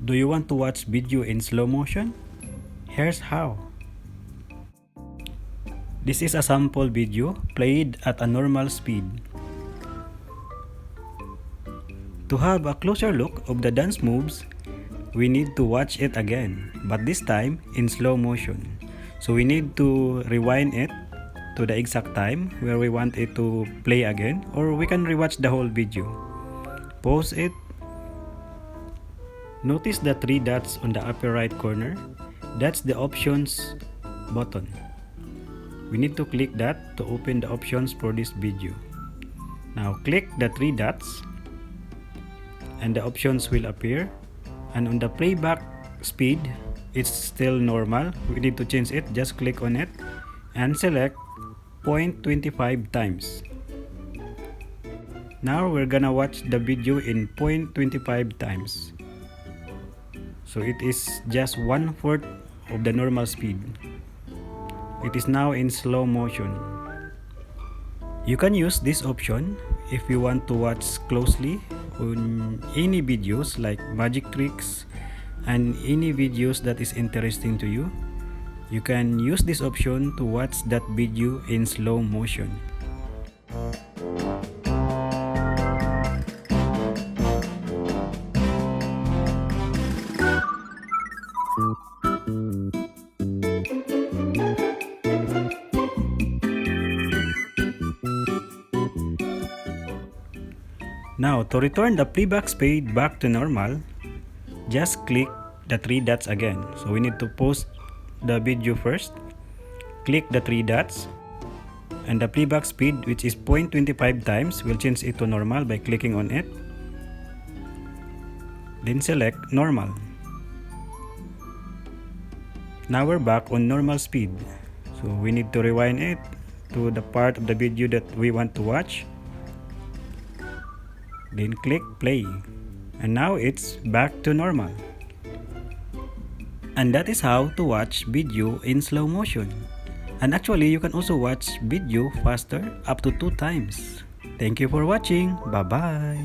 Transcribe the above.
Do you want to watch video in slow motion? Here's how. This is a sample video played at a normal speed. To have a closer look of the dance moves, we need to watch it again, but this time in slow motion. So we need to rewind it to the exact time where we want it to play again, or we can rewatch the whole video. Pause it. Notice the three dots on the upper right corner. That's the options button. We need to click that to open the options for this video. Now click the three dots and the options will appear, and on the playback speed it's still normal. We need to change it. Just click on it and select 0.25 times. Now we're gonna watch the video in 0.25 times. So it is just 1/4 of the normal speed. It is now in slow motion. You can use this option if you want to watch closely on any videos like magic tricks and any videos that is interesting to you. You can use this option to watch that video in slow motion. Now, to return the playback speed back to normal, just click the three dots again. So we need to pause the video first, click the three dots, and the playback speed, which is 0.25 times, we'll change it to normal by clicking on it. Then select normal. Now we're back on normal speed. So we need to rewind it to the part of the video that we want to watch. Then click play, and now it's back to normal. And that is how to watch video in slow motion. And actually you can also watch video faster, up to 2 times. Thank you for watching. Bye bye.